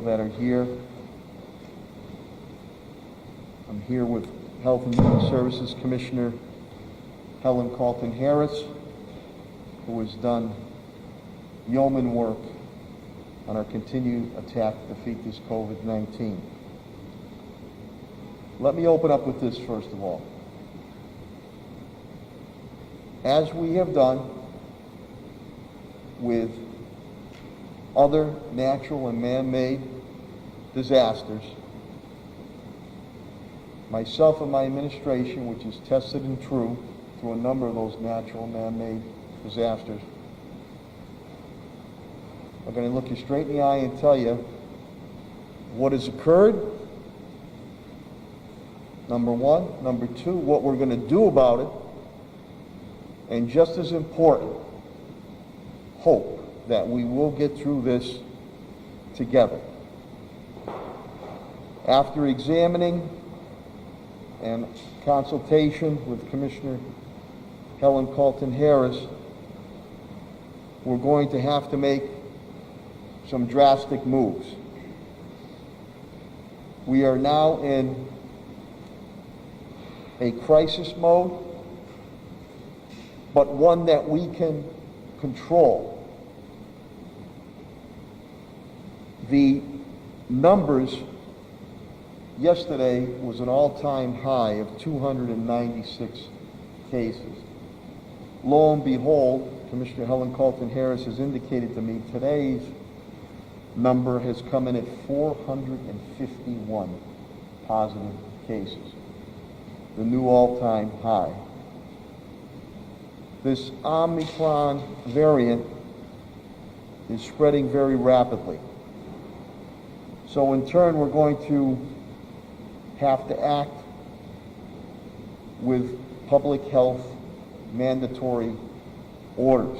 that are here. I'm here with Health and Human Services Commissioner Helen Carlton-Harris, who has done yeoman work on our continued attack to defeat this COVID-19. Let me open up with this first of all. As we have done with other natural and man-made disasters, myself and my administration, which is tested and true through a number of those natural and man-made disasters, are going to look you straight in the eye and tell you what has occurred, number one. Number two, what we're going to do about it. And just as important, hope that we will get through this together. After examining and consultation with Commissioner Helen Carlton-Harris, we're going to have to make some drastic moves. We are now in a crisis mode, but one that we can control. The numbers yesterday was an all-time high of 296 cases. Lo and behold, Commissioner Helen Carlton-Harris has indicated to me today's number has come in at 451 positive cases, the new all-time high. This Omicron variant is spreading very rapidly. So in turn, we're going to have to act with public health mandatory orders.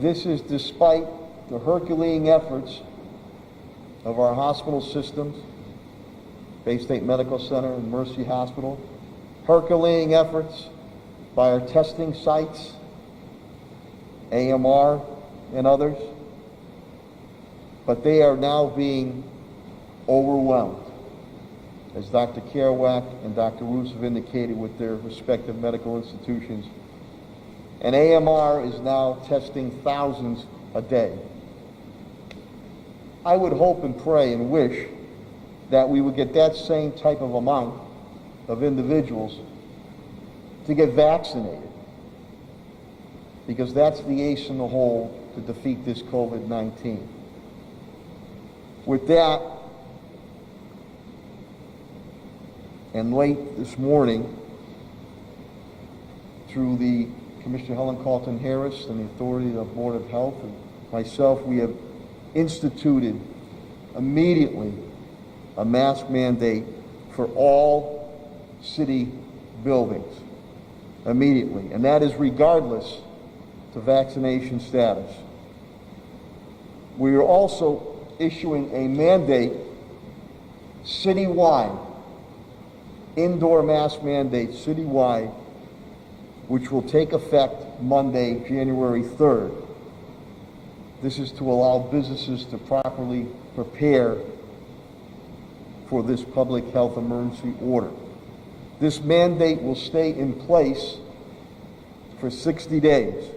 This is despite the Herculean efforts of our hospital systems, Bay State Medical Center and Mercy Hospital, Herculean efforts by our testing sites, AMR and others, but they are now being overwhelmed, as Dr. Kerouac and Dr. Roos have indicated with their respective medical institutions. And AMR is now testing thousands a day. I would hope and pray and wish that we would get that same type of amount of individuals to get vaccinated, because that's the ace in the hole to defeat this COVID-19. With that, and late this morning, through the Commissioner Helen Carlton-Harris and the authority of the Board of Health and myself, we have instituted immediately a mask mandate for all city buildings, immediately, and that is regardless to vaccination status. We are also issuing a mandate citywide, indoor mask mandate citywide, which will take effect Monday, January 3rd. This is to allow businesses to properly prepare for this public health emergency order. This mandate will stay in place for 60 days,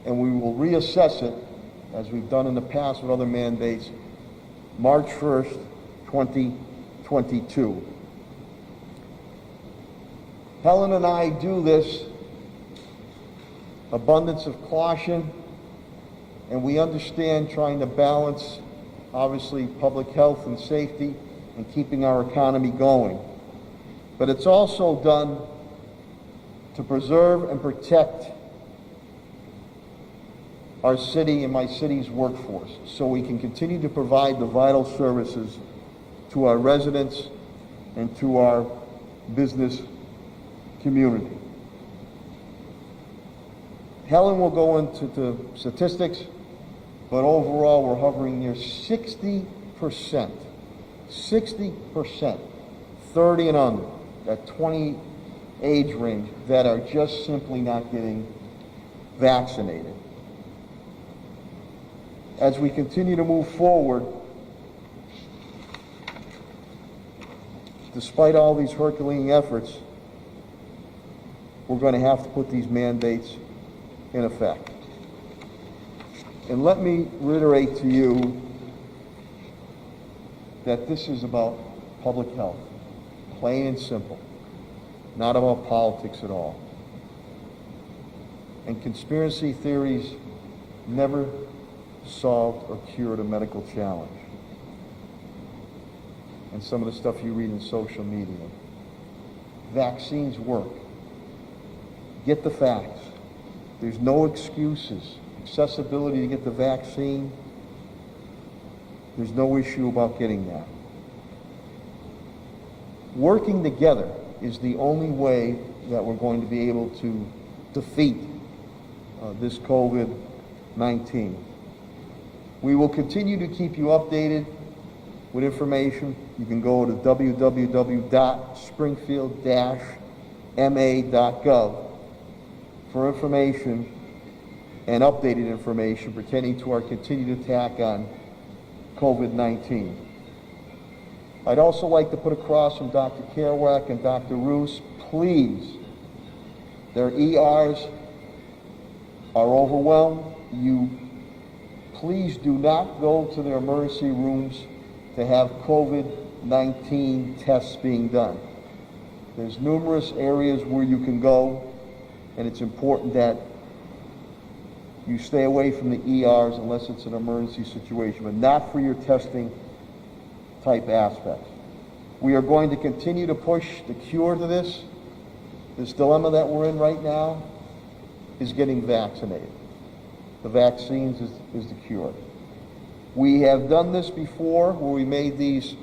and we will reassess it, as we've done in the past with other mandates, March 1st, 2022. Helen and I do this abundance of caution, and we understand trying to balance, obviously, public health and safety and keeping our economy going. But it's also done to preserve and protect our city and my city's workforce, so we can continue to provide the vital services to our residents and to our business community. Helen will go into the statistics, but overall we're hovering near 60%, 30 and under, that 20 age range, that are just simply not getting vaccinated. as we continue to move forward, despite all these Herculean efforts, we're going to have to put these mandates in effect. And let me reiterate to you that this is about public health, plain and simple, not about politics at all. And conspiracy theories never solved or cured a medical challenge. And some of the stuff you read in social media. Vaccines work. Get the facts. There's no excuses. Accessibility to get the vaccine, there's no issue about getting that. Working together is the only way that we're going to be able to defeat this COVID-19. We will continue to keep you updated with information. You can go to www.springfield-ma.gov for information and updated information pertaining to our continued attack on COVID-19. I'd also like to put across from Dr. Kerouac and Dr. Roos, please, their ERs are overwhelmed. You please do not go to their emergency rooms to have COVID-19 tests being done. There's numerous areas where you can go, and it's important that you stay away from the ERs unless it's an emergency situation, but not for your testing type aspects. We are going to continue to push the cure to this. This dilemma that we're in right now is getting vaccinated. The vaccines is the cure. We have done this before where we made these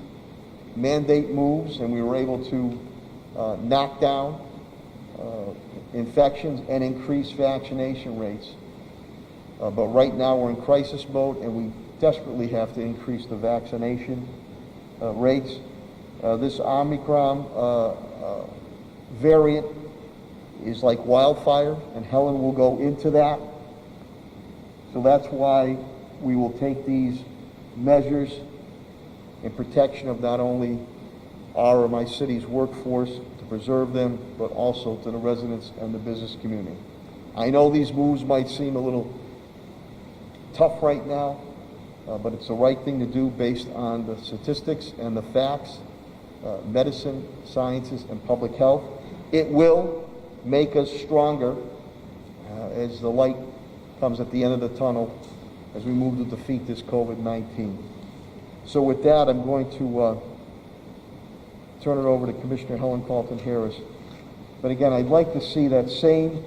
mandate moves and we were able to knock down infections and increase vaccination rates. But right now we're in crisis mode and we desperately have to increase the vaccination rates. This Omicron variant is like wildfire, and Helen will go into that. So that's why we will take these measures in protection of not only our or my city's workforce to preserve them, but also to the residents and the business community. I know these moves might seem a little tough right now, but it's the right thing to do based on the statistics and the facts, medicine, sciences, and public health. It will make us stronger as the light comes at the end of the tunnel as we move to defeat this COVID-19. So with that, I'm going to turn it over to Commissioner Helen Carlton-Harris. But again, I'd like to see that same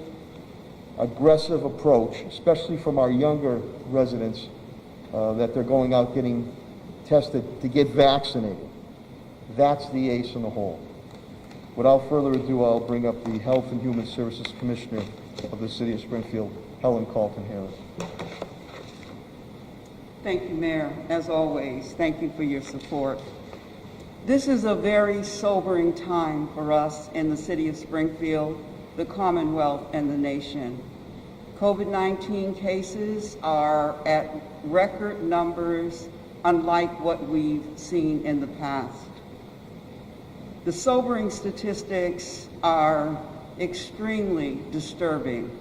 aggressive approach, especially from our younger residents, that they're going out getting tested to get vaccinated. That's the ace in the hole. Without further ado, I'll bring up the Health and Human Services Commissioner of the City of Springfield, Helen Carlton-Harris. Thank you, Mayor. As always, thank you for your support. This is a very sobering time for us in the City of Springfield, the Commonwealth, and the nation. COVID-19 cases are at record numbers, unlike what we've seen in the past. The sobering statistics are extremely disturbing.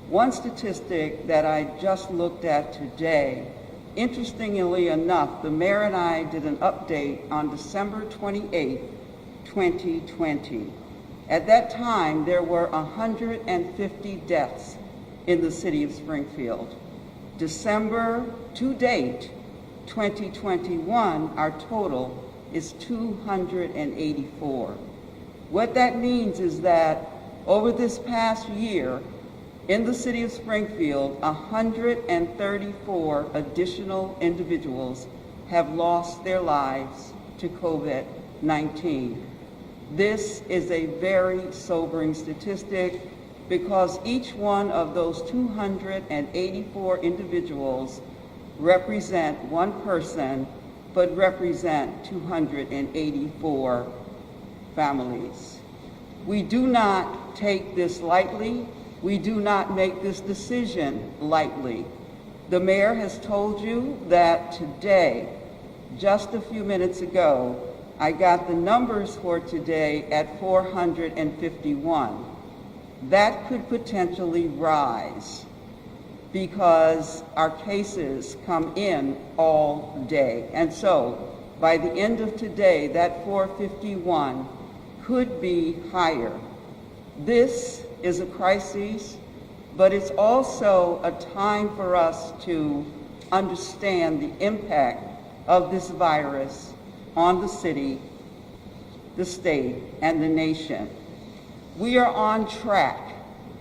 One statistic that I just looked at today, interestingly enough, the mayor and I did an update on December 28, 2020. At that time, there were 150 deaths in the city of Springfield. December to date, 2021, our total is 284. What that means is that over this past year, in the city of Springfield, 134 additional individuals have lost their lives to COVID-19. This is a very sobering statistic because each one of those 284 individuals represent one person, but represent 284 families. We do not take this lightly. We do not make this decision lightly. The mayor has told you that today, just a few minutes ago, I got the numbers for today at 451. That could potentially rise because our cases come in all day. And so by the end of today, that 451 could be higher. This is a crisis, but it's also a time for us to understand the impact of this virus on the city, the state, and the nation. We are on track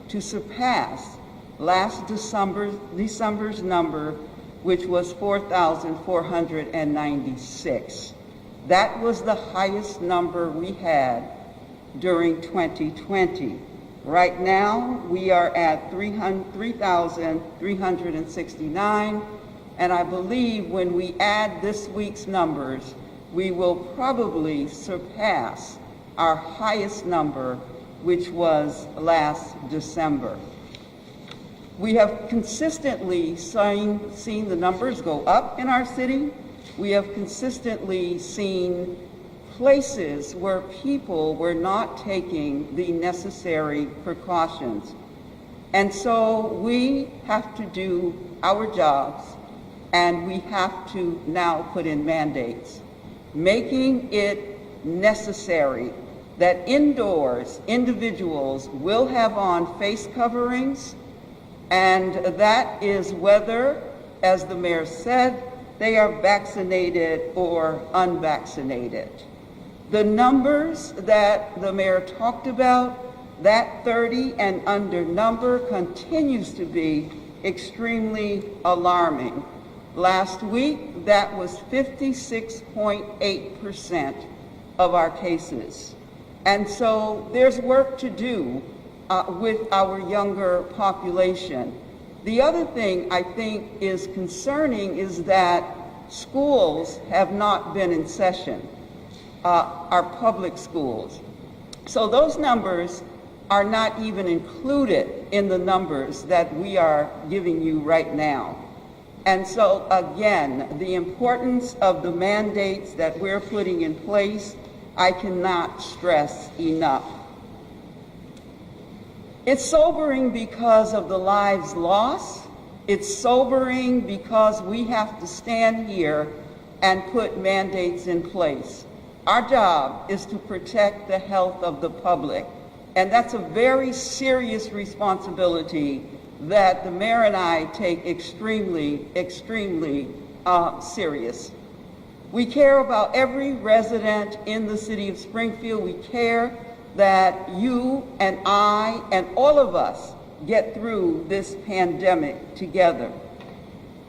to surpass last December's number, which was 4,496. That was the highest number we had during 2020. Right now, we are at 3,369, and I believe when we add this week's numbers, we will probably surpass our highest number, which was last December. We have consistently seen the numbers go up in our city. We have consistently seen places where people were not taking the necessary precautions. And so we have to do our jobs, and we have to now put in mandates, making it necessary that indoors individuals will have on face coverings, and that is whether, as the mayor said, they are vaccinated or unvaccinated. The numbers that the mayor talked about, that 30 and under number, continues to be extremely alarming. Last week, that was 56.8% of our cases. And so there's work to do with our younger population. The other thing I think is concerning is that schools have not been in session, our public schools. So those numbers are not even included in the numbers that we are giving you right now. And so again, the importance of the mandates that we're putting in place, I cannot stress enough. It's sobering because of the lives lost. It's sobering because we have to stand here and put mandates in place. Our job is to protect the health of the public, and that's a very serious responsibility that the mayor and I take extremely, extremely serious. We care about every resident in the city of Springfield. We care that you and I and all of us get through this pandemic together.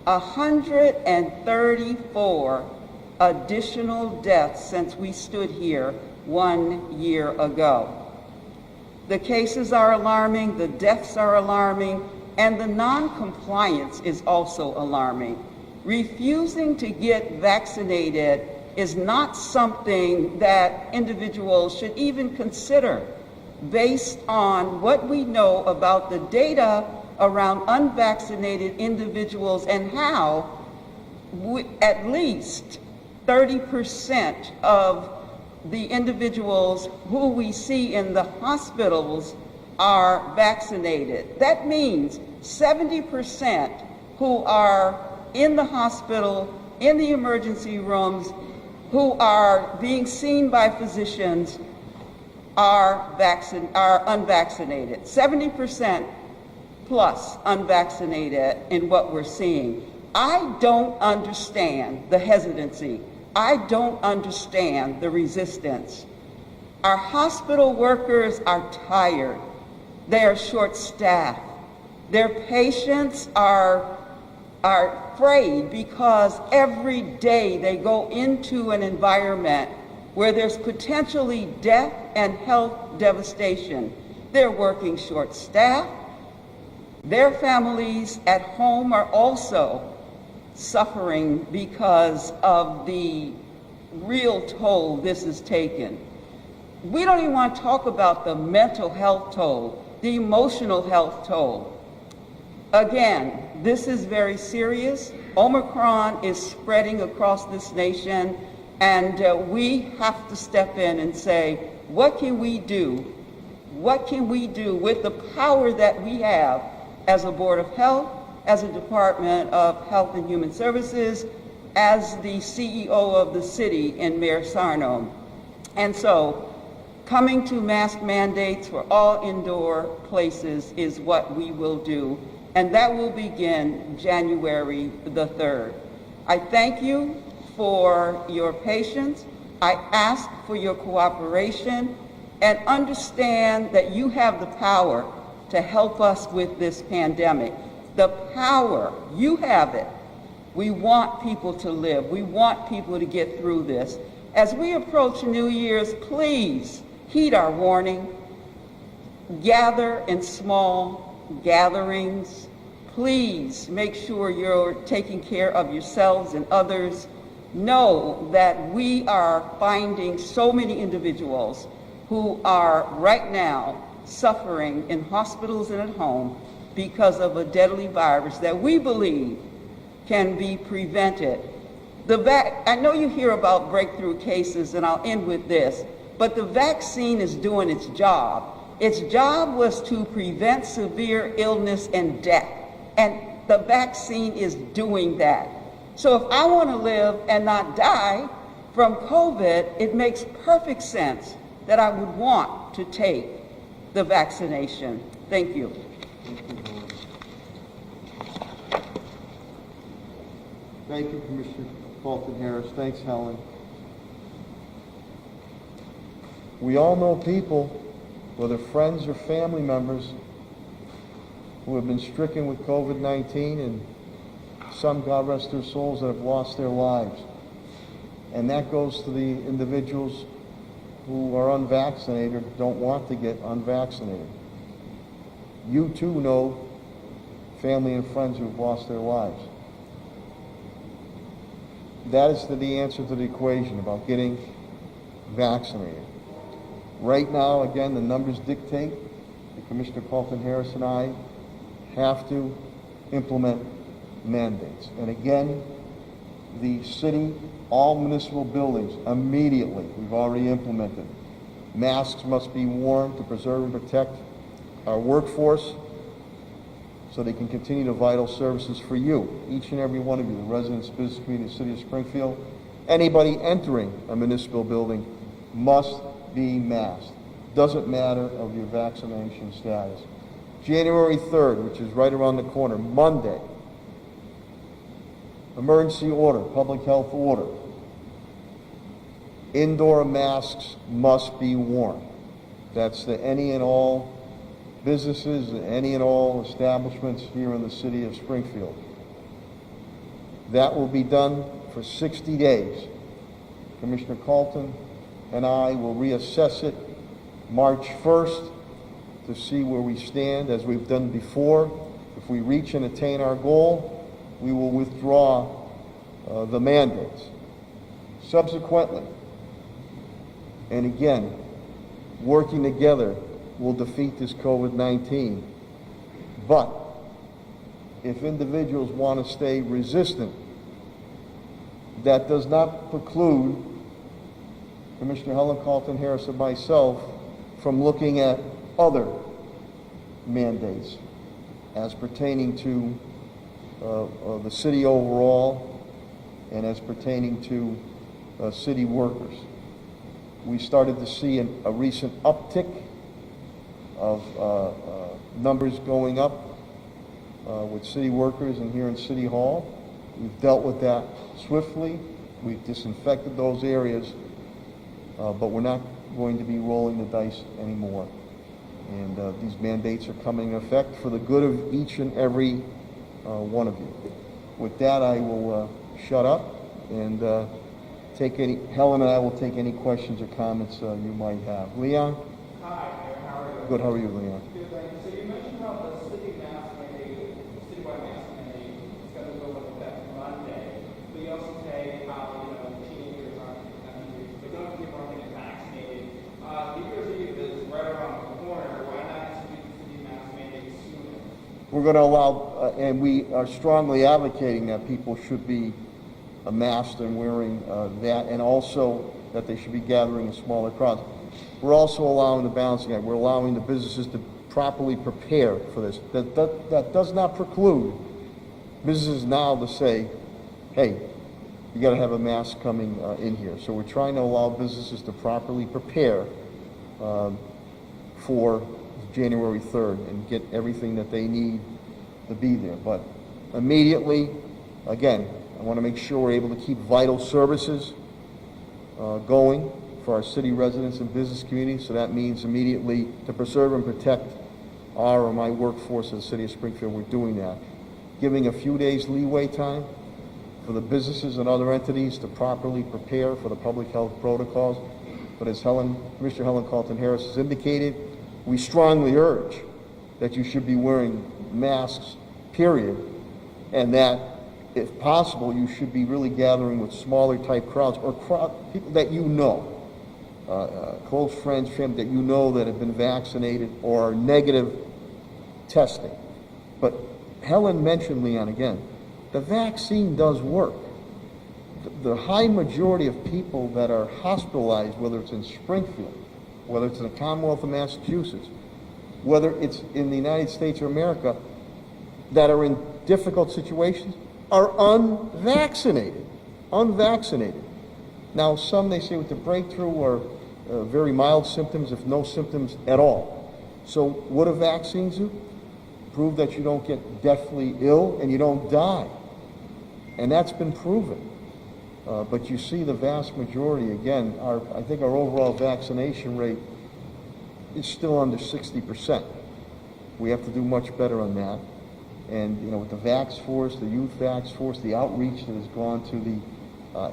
134 additional deaths since we stood here 1 year ago. The cases are alarming, the deaths are alarming, and the non-compliance is also alarming. Refusing to get vaccinated is not something that individuals should even consider based on what we know about the data around unvaccinated individuals and how at least 30% of the individuals who we see in the hospitals are vaccinated. That means 70% who are in the hospital, in the emergency rooms, who are being seen by physicians are unvaccinated. 70% plus unvaccinated in what we're seeing. I don't understand the hesitancy. I don't understand the resistance. Our hospital workers are tired. They are short-staffed. Their patients are afraid because every day they go into an environment where there's potentially death and health devastation. They're working short-staffed. Their families at home are also suffering because of the real toll this has taken. We don't even want to talk about the mental health toll, the emotional health toll. Again, this is very serious. Omicron is spreading across this nation, and we have to step in and say, what can we do? What can we do with the power that we have as a Board of Health, as a Department of Health and Human Services, as the CEO of the city and Mayor Sarno? And so, coming to mask mandates for all indoor places is what we will do, and that will begin January the 3rd. I thank you for your patience. I ask for your cooperation, and understand that you have the power to help us with this pandemic. The power, you have it. We want people to live. We want people to get through this. As we approach New Year's, please heed our warning. Gather in small gatherings. Please make sure you're taking care of yourselves and others. Know that we are finding so many individuals who are right now suffering in hospitals and at home because of a deadly virus that we believe can be prevented. I know you hear about breakthrough cases, and I'll end with this, but the vaccine is doing its job. Its job was to prevent severe illness and death, and the vaccine is doing that. So if I want to live and not die from COVID, it makes perfect sense that I would want to take the vaccination. Thank you. Thank you, Commissioner Fulton Harris. Thanks, Helen. We all know people, whether friends or family members, who have been stricken with COVID-19, and some, God rest their souls, that have lost their lives. And that goes to the individuals who are unvaccinated, don't want to get unvaccinated. You too know family and friends who have lost their lives. That is the answer to the equation about getting vaccinated. Right now, again, the numbers dictate that Commissioner Fulton Harris and I have to implement mandates. And again, the city, all municipal buildings, immediately, we've already implemented. Masks must be worn to preserve and protect our workforce so they can continue the vital services for you, each and every one of you, the residents, business community, the city of Springfield. Anybody entering a municipal building must be masked. Doesn't matter of your vaccination status. January 3rd, which is right around the corner, Monday, emergency order, public health order. Indoor masks must be worn. That's the any and all businesses, any and all establishments here in the city of Springfield. That will be done for 60 days. Commissioner Colton and I will reassess it March 1st to see where we stand, as we've done before. If we reach and attain our goal, we will withdraw the mandates. Subsequently, and again, working together will defeat this COVID-19. But if individuals want to stay resistant, that does not preclude Commissioner Helen Colton Harris and myself from looking at other mandates as pertaining to the city overall and as pertaining to city workers. We started to see a recent uptick of numbers going up with city workers and here in City Hall. We've dealt with that swiftly. We've disinfected those areas, but we're not going to be rolling the dice anymore. And these mandates are coming in effect for the good of each and every one of you. With that, I will shut up and take any, Helen and I will take any questions or comments you might have. Leon? Hi, how are you? Good, how are you, Leon? Good, thank you. So you mentioned how the city mask mandate, citywide mask mandate is going to go into effect Monday, but you also say how, teenagers aren't getting vaccinated. New Year's Eve is right around the corner. Why not institute the city mask mandate sooner? we're going to allow, and we are strongly advocating that people should be masked and wearing that, and also that they should be gathering in smaller crowds. We're also allowing the balancing act. We're allowing the businesses to properly prepare for this. That does not preclude businesses now to say, hey, you got to have a mask coming in here. So we're trying to allow businesses to properly prepare for January 3rd and get everything that they need to be there. But immediately, again, I want to make sure we're able to keep vital services going for our city residents and business community. So that means immediately to preserve and protect our or my workforce in the city of Springfield, we're doing that. Giving a few days leeway time for the businesses and other entities to properly prepare for the public health protocols. But as Commissioner Helen Carlton-Harris has indicated, we strongly urge that you should be wearing masks, period, and that, if possible, you should be really gathering with smaller type crowds or people that you know, close friends, family that you know that have been vaccinated or are negative testing. But Helen mentioned, Leon, again, the vaccine does work. The high majority of people that are hospitalized, whether it's in Springfield, whether it's in the Commonwealth of Massachusetts, whether it's in the United States of America, that are in difficult situations, are unvaccinated. Unvaccinated. Now, some, they say, with the breakthrough are very mild symptoms, if no symptoms at all. So what do vaccines do? Prove that you don't get deathly ill and you don't die. And that's been proven. But you see the vast majority, again, I think our overall vaccination rate is still under 60%. We have to do much better on that. And, you know, with the Vax Force, the Youth Vax Force, the outreach that has gone to the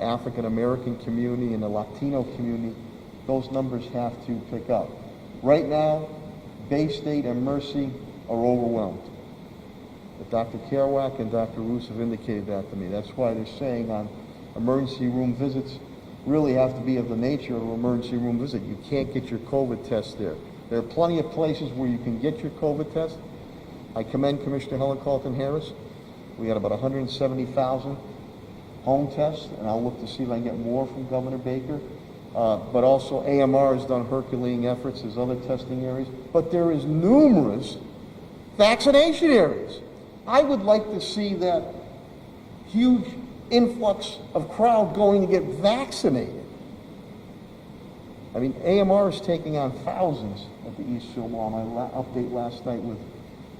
African-American community and the Latino community, those numbers have to pick up. Right now, Bay State and Mercy are overwhelmed. But Dr. Kerouac and Dr. Roos have indicated that to me. That's why they're saying on emergency room visits really have to be of the nature of an emergency room visit. You can't get your COVID test there. There are plenty of places where you can get your COVID test. I commend Commissioner Helen Carlton-Harris. We had about 170,000 home tests, and I'll look to see if I can get more from Governor Baker. But also AMR has done Herculean efforts. There's other testing areas. But there is numerous vaccination areas. I would like to see that huge influx of crowd going to get vaccinated. I mean, AMR is taking on thousands at the Eastfield Mall. My update last night with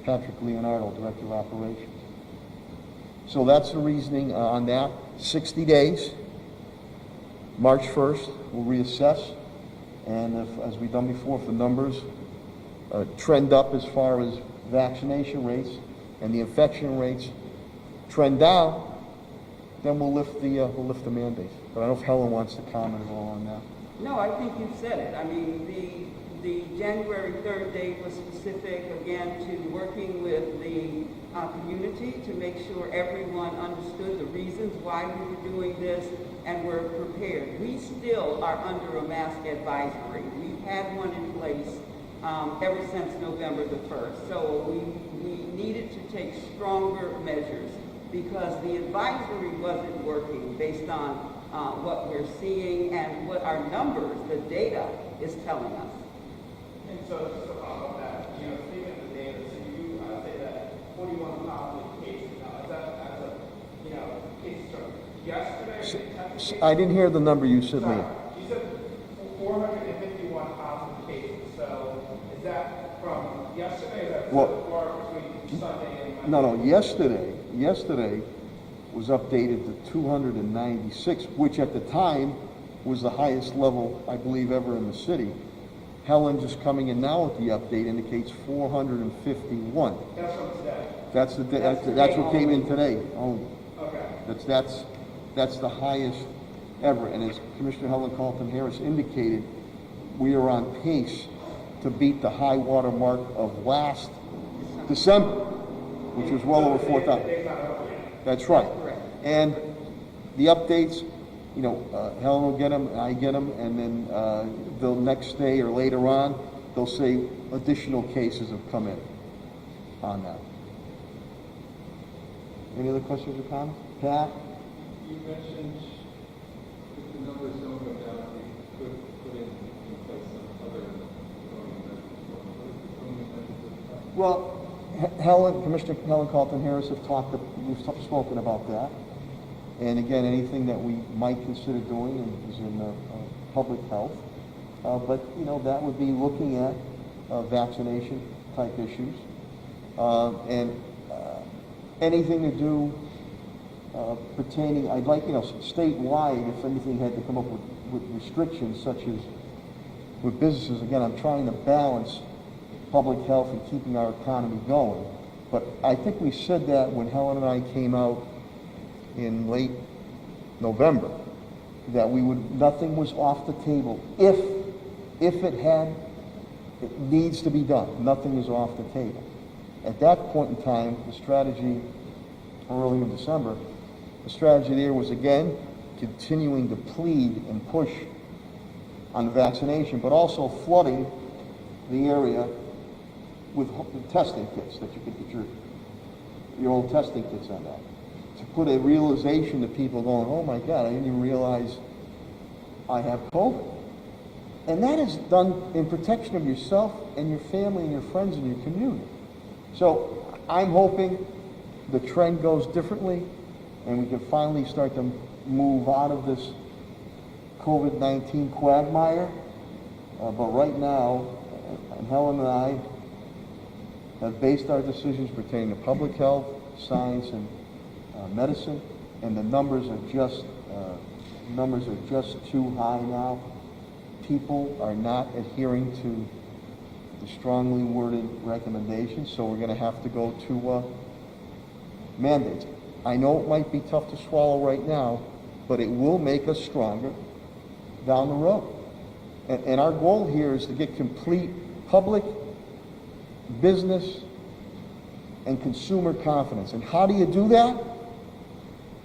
Patrick Leonardo, Director of Operations. So that's the reasoning on that. 60 days. March 1st, we'll reassess. And if, as we've done before, if the numbers trend up as far as vaccination rates and the infection rates trend down, then we'll lift the mandate. But I don't know if Helen wants to comment at all on that. No, I think you said it. I mean, the January 3rd date was specific, again, to working with the community to make sure everyone understood the reasons why we were doing this and were prepared. We still are under a mask advisory. We've had one in place ever since November the 1st. So we needed to take stronger measures because the advisory wasn't working based on what we're seeing and what our numbers, the data, is telling us. And so just to follow up that, you know, speaking of the data, so you say that 41,000 cases now, is that as a, you know, cases from yesterday? I didn't hear the number you said, Leah. You said 451,000 cases. So is that from yesterday? Or is that far between Sunday and Monday? No. Yesterday was updated to 296, which at the time was the highest level, I believe, ever in the city. Helen just coming in now with the update indicates 451. That's from today. That's what came in today only. Okay. That's the highest ever. And as Commissioner Helen Carlton-Harris indicated, we are on pace to beat the high water mark of last December, which was well over 4,000. That's right. And the updates, you know, Helen will get them, I get them, and then the next day or later on, they'll say additional cases have come in on that. Any other questions or comments? Pat? You mentioned if the numbers don't go down, we could put in place some other measures. Well, Commissioner Helen Carlton-Harris we've spoken about that. And again, anything that we might consider doing is in public health. But, you know, that would be looking at vaccination type issues. And anything to do pertaining, I'd like, you know, statewide, if anything had to come up with restrictions such as with businesses. Again, I'm trying to balance public health and keeping our economy going. But I think we said that when Helen and I came out in late November, that nothing was off the table. If it needs to be done, nothing is off the table. At that point in time, the strategy, early in December, the strategy there was, again, continuing to plead and push on the vaccination, but also flooding the area with testing kits, that you could get your own testing kits on that. To put a realization to people going, oh my God, I didn't even realize I have COVID. And that is done in protection of yourself and your family and your friends and your community. So I'm hoping the trend goes differently and we can finally start to move out of this COVID-19 quagmire. But right now, and Helen and I have based our decisions pertaining to public health, science, and medicine, and the numbers are just too high now. People are not adhering to the strongly worded recommendations, so we're going to have to go to mandates. I know it might be tough to swallow right now, but it will make us stronger down the road. And our goal here is to get complete public, business, and consumer confidence. And how do you do that?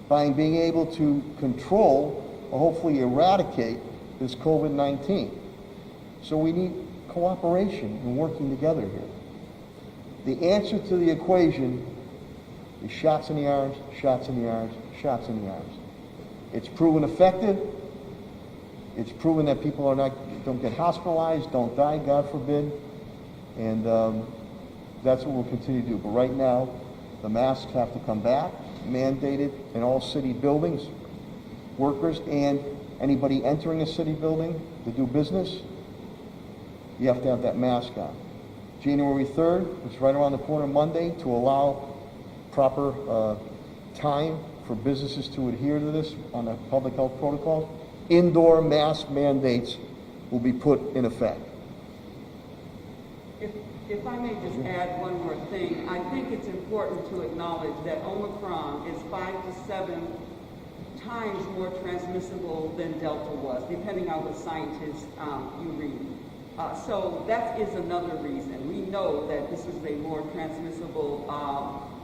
By being able to control or hopefully eradicate this COVID-19. So we need cooperation and working together here. The answer to the equation is shots in the arms, shots in the arms, shots in the arms. It's proven effective. It's proven that people don't get hospitalized, don't die, God forbid. And that's what we'll continue to do. But right now, the masks have to come back, mandated in all city buildings, workers, and anybody entering a city building to do business, you have to have that mask on. January 3rd, it's right around the corner, Monday, to allow proper time for businesses to adhere to this on the public health protocols. Indoor mask mandates will be put in effect. If I may just add one more thing, I think it's important to acknowledge that Omicron is 5 to 7 times more transmissible than Delta was, depending on what scientists you read. So that is another reason. We know that this is a more transmissible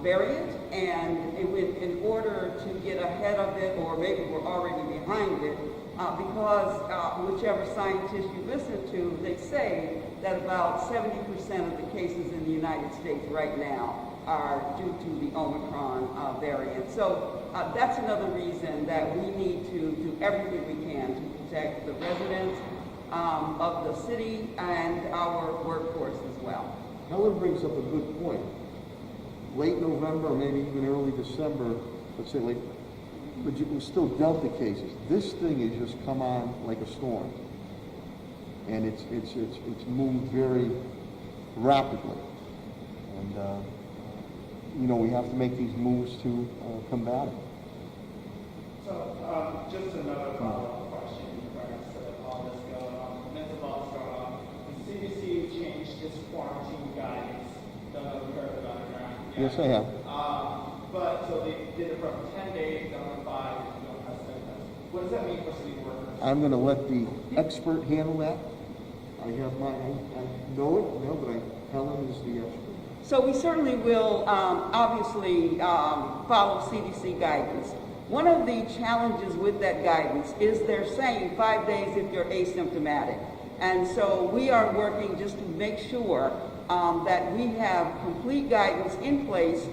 variant, and in order to get ahead of it, or maybe we're already behind it, because whichever scientist you listen to, they say that about 70% of the cases in the United States right now are due to the Omicron variant. So that's another reason that we need to do everything we can to protect the residents of the city and our workforce as well. Helen brings up a good point. Late November, or maybe even early December, let's say late, but it was still Delta cases. This thing has just come on like a storm, and it's moved very rapidly. And you know, we have to make these moves to combat it. So just another follow-up question in regards to all this going on, mental health going on. The CDC changed its quarantine guidance. Don't know if you heard about it, right? Yeah. Yes, I have. But so they did it from 10 days down to 5. What does that mean for city workers? I'm going to let the expert handle that. I know it, but Helen is the expert. So we certainly will obviously follow CDC guidance. One of the challenges with that guidance is they're saying 5 days if you're asymptomatic. And so we are working just to make sure that we have complete guidance in place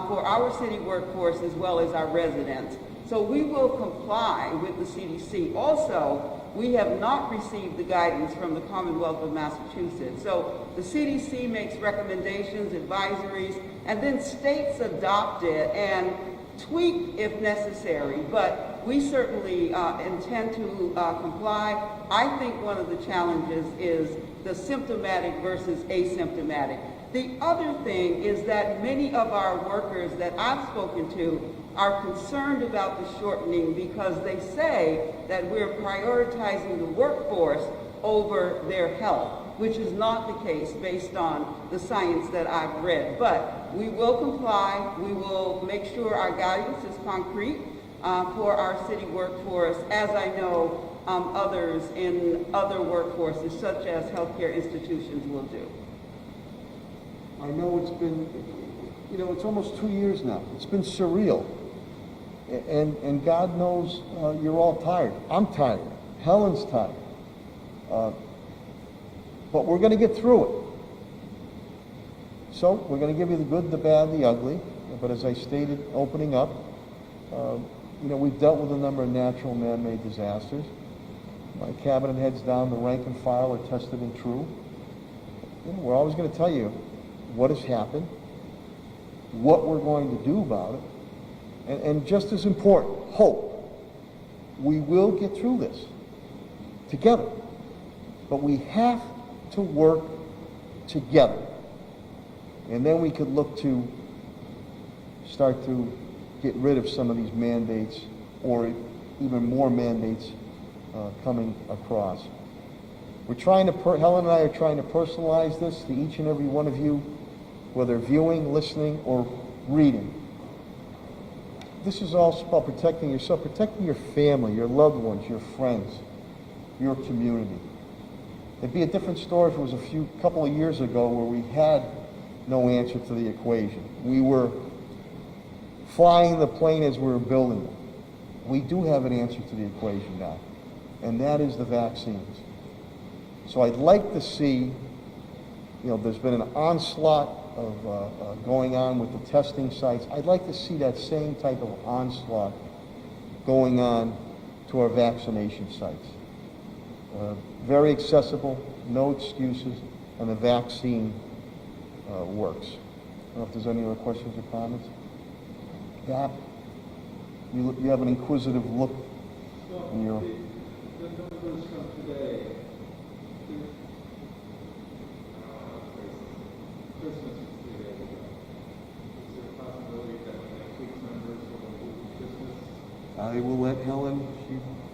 for our city workforce as well as our residents. So we will comply with the CDC. Also, we have not received the guidance from the Commonwealth of Massachusetts. So the CDC makes recommendations, advisories, and then states adopt it and tweak if necessary. But we certainly intend to comply. I think one of the challenges is the symptomatic versus asymptomatic. The other thing is that many of our workers that I've spoken to are concerned about the shortening because they say that we're prioritizing the workforce over their health, which is not the case based on the science that I've read. But we will comply. We will make sure our guidance is concrete for our city workforce, as I know others in other workforces, such as healthcare institutions, will do. I know it's been, it's almost 2 years now. It's been surreal. And God knows you're all tired. I'm tired. Helen's tired. But we're going to get through it. So we're going to give you the good, the bad, the ugly. But as I stated, opening up, we've dealt with a number of natural man-made disasters. My cabinet heads down, the rank and file are tested and true. We're always going to tell you what has happened, what we're going to do about it, and just as important, hope. We will get through this together. But we have to work together. And then we could look to start to get rid of some of these mandates, or even more mandates coming across. We're trying to, Helen and I are trying to personalize this to each and every one of you, whether viewing, listening, or reading. This is all about protecting yourself, protecting your family, your loved ones, your friends, your community. It'd be a different story if it was a couple of years ago where we had no answer to the equation. We were flying the plane as we were building it. We do have an answer to the equation now, and that is the vaccines. So I'd like to see, there's been an onslaught of going on with the testing sites. I'd like to see that same type of onslaught going on to our vaccination sites. Very accessible, no excuses, and the vaccine works. I don't know if there's any other questions or comments. Gap, you have an inquisitive look in your... The numbers from today, Christmas is 3 days ago. Is there a possibility that next week's numbers will include Christmas? I will let Helen...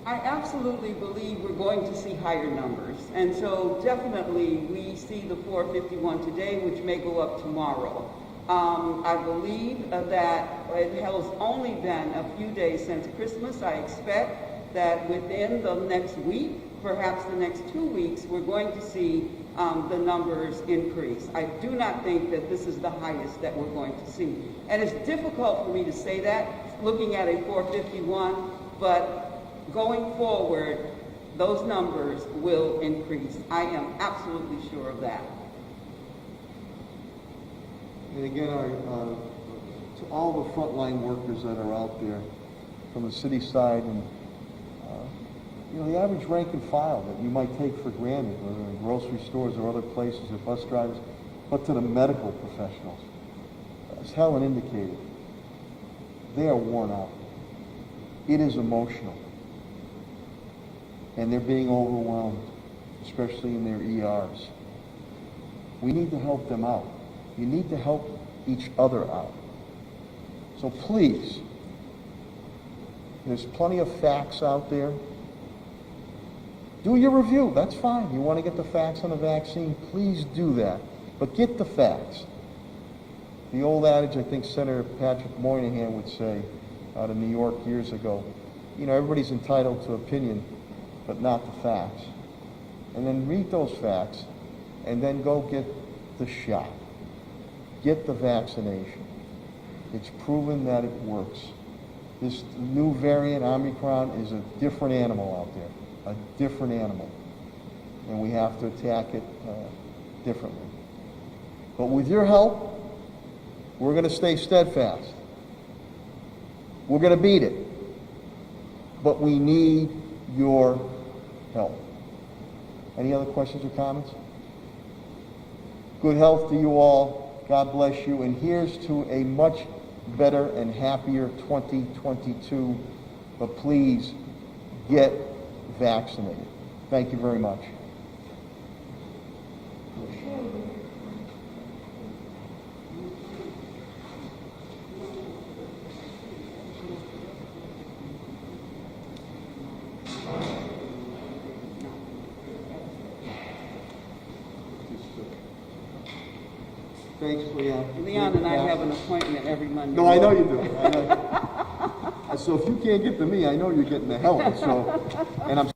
I absolutely believe we're going to see higher numbers. And so definitely we see the 451 today, which may go up tomorrow. I believe that it has only been a few days since Christmas. I expect that within the next week, perhaps the next 2 weeks, we're going to see the numbers increase. I do not think that this is the highest that we're going to see. And it's difficult for me to say that, looking at a 451, but going forward, those numbers will increase. I am absolutely sure of that. And again, to all the frontline workers that are out there from the city side, and the average rank and file that you might take for granted, whether in grocery stores or other places, or bus drivers, but to the medical professionals, as Helen indicated, they are worn out. It is emotional. And they're being overwhelmed, especially in their ERs. We need to help them out. You need to help each other out. So please, there's plenty of facts out there. Do your review, that's fine. You want to get the facts on the vaccine, please do that. But get the facts. The old adage, I think Senator Patrick Moynihan would say out of New York years ago, everybody's entitled to opinion, but not the facts. And then read those facts, and then go get the shot. Get the vaccination. It's proven that it works. This new variant, Omicron, is a different animal out there, a different animal. And we have to attack it differently. But with your help, We're going to stay steadfast. We're going to beat it. But we need your help. Any other questions or comments? Good health to you all. God bless you. And here's to a much better and happier 2022. But please get vaccinated. Thank you very much. Thanks, Leon. Leon and I have an appointment every Monday. No, I know you do. I know. So if you can't get to me, I know you're getting to Helen. So, and I'm